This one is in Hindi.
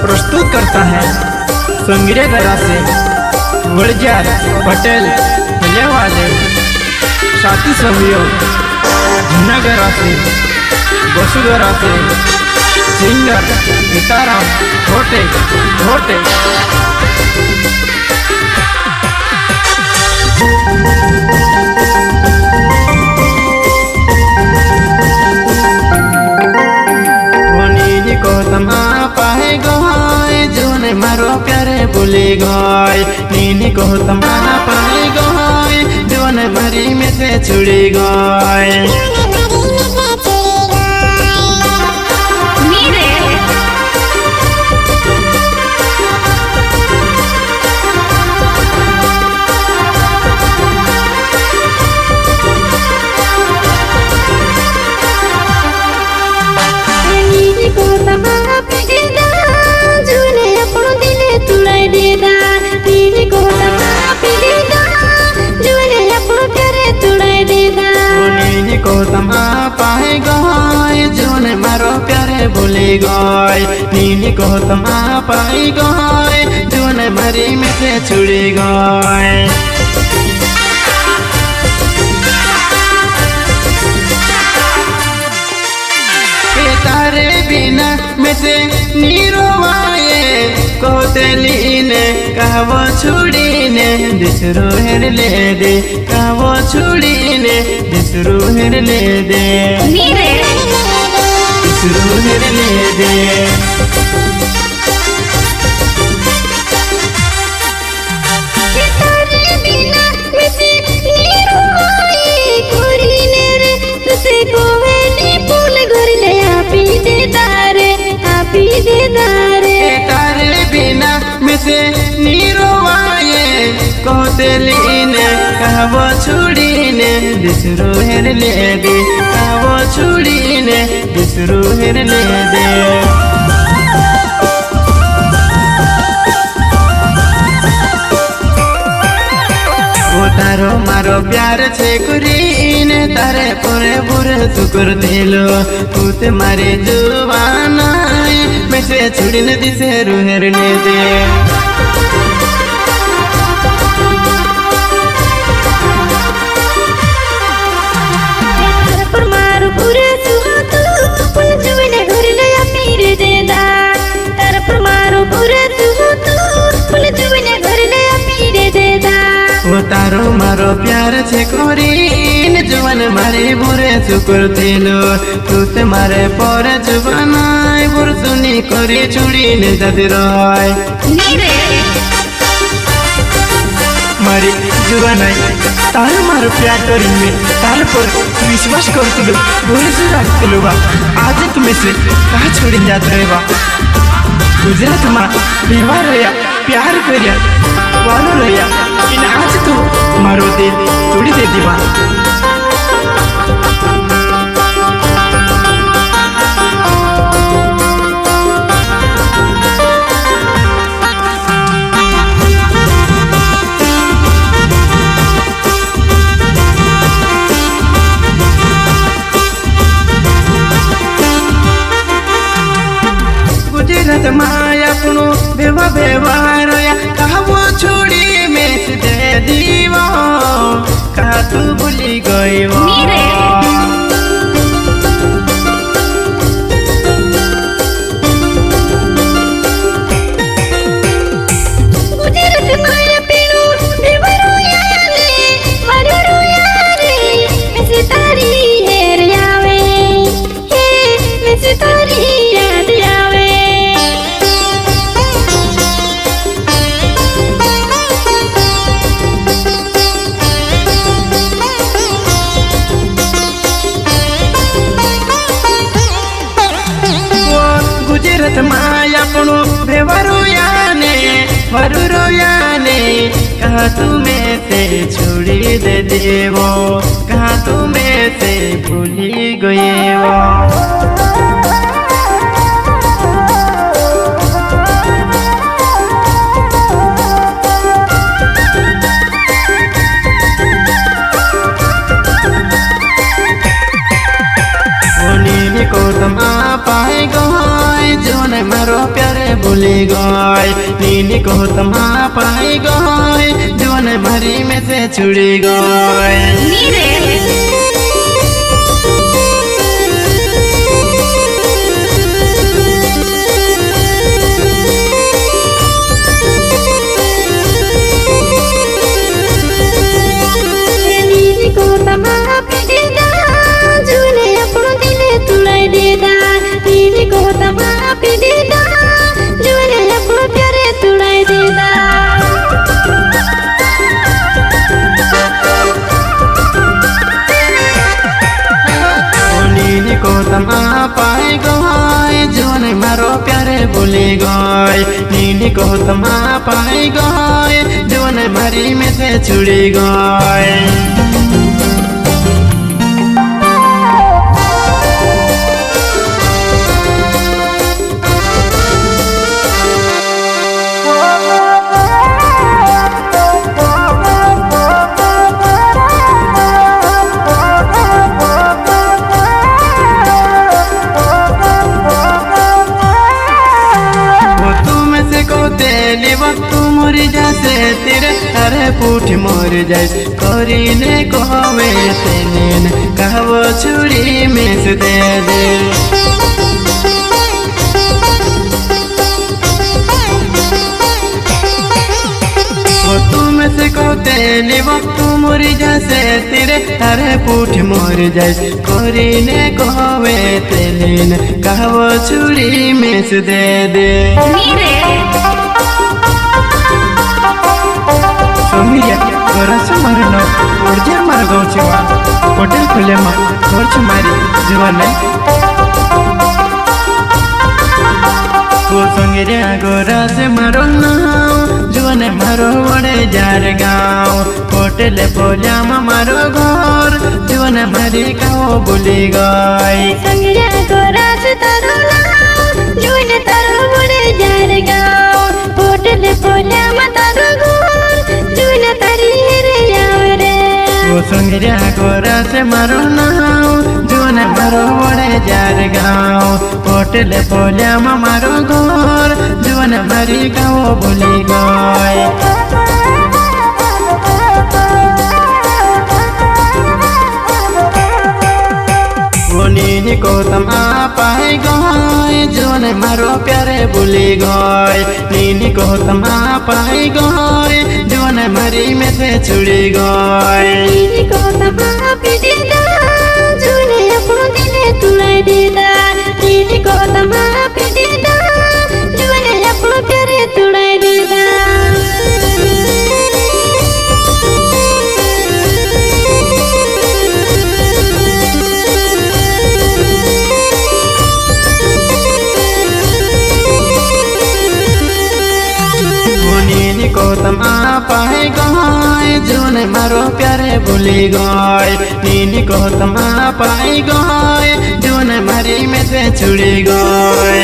प्रस्तुत करता है संग्रह गरा से वड़जार पटेल वाले साथी सहयोग झुनागरा से बसुगरा से सिंगर सीताराम छोटे छोटे पाए गए जोन मारो प्यारे भूले गए नीनी को तमा पाए गए जोन मरी में से छुड़ी गए को तमा पाए गए जोन मारो प्यारे भूले गए नीनी को तमा पाए गए जोन मरी में से छुड़ी गए तारे बिना में से नीरोवाए कोतलीने कहवो छुड़ीने दिसरू हेर ले दे कहवो छुड़ीने दिसरू हेर ले दे दिसरू हेर ले दे तारे बिना में से नीरोवाए कोतलीने कहवो छुड़ीने दिसरू हेर ले दे कहवो छुड़ीने दिसरू हेर ले दे तारो मारो प्यार छे कुरीने तारे पूरे बुरे सुकुर दिलो तूते मारे जुवाना मैं से छुड़ीने दिसे रुहेर ले दे पर मारो पूरे सुहातू पुल जुवने घर ले पीर दे दा तार पर मारो पूरे सुहातू पुल जुवने घर ले पीर दे दा वो तारो मारो प्यार छे कोरीन जुवन मारे बुरे सुकुर दिलो तूते मारे पर जुवनाय बुर सुनी कोरी छुड़ीने जदी रोय मारी जुवनाय तार मारो प्यार करीने तार पर विश्वास करतिलो भरोसा रखतिलो बा आज तुम्हें से कहा छोड़ी जात रे बा गुजरात में विवाह रया प्यार करया वालो रया इन आज तो मारो दिल तोड़ी दे दीवा गुजरात माया अपनो बेवा बेवा रोया कहवो छोड़ी में दे दीवो कहा तू भूली गई वो गुजरात माया पेनो बेवा रोया रे मारो रोया रे मैं से तारी हेर आवे हे मैं से तारी याद आवे गुजरात माया अपनो बेवा रोया ने वरु रोया ने कहा तुम्हें से छोड़ी दे देवो कहा तुम्हें से भूली गए वो को तमा पाए गए जोन मारो प्यारे प्यारे भूली गए नीनी को तमा पाई गए जीवन भरी में से छुड़ी गए पाई गए जीवन मारो प्यारे भूली गए नीनी को तमा पाई गए जीवन भरी में से छुड़ी गए वक्त मोरी जैसे तेरे अरे पूठ मोर जैसे करीने कहवे तेन कहवो छुरी में से दे दे तुम से कहते वक्त मोरी जैसे तेरे अरे पूठ मोर जैसे करीने कहवे तेन कहवो छुरी में से दे दे सोमिया गरस मारन ओरजे मार गौचवा होटल खुले मा खर्च मारी जीवन को संगे गरस मारो ना जीवन मारो बड़े जार गाँव होटल बोलिया मारो घर जीवन मारी गाँव भूली गई संगे गरस तारो ना जीवन तारो बड़े जार गाँव होटल बोलिया तारो संगिया गोरा से मारो नाव जीवन मारो बड़े जार गाँव होटल बोलिया मारो घर जीवन मारी गाँव भूली गए नीनी को तमा पाई गए जीवन मारो प्यारे भूली गए नीनी को तमा पाई गए जीवन मारी में से छुड़ी गए नीनी को तमा पीटी दा जीवन अपनो दिले तुलाई देदा नीनी को तमा पीटी दा जीवन अपनो प्यारे तुलाई देदा को तमा पाई गए जीवन मारो प्यारे भूली गए नीनी को तमा पाई गए जीवन मारी में से छुड़ी गए।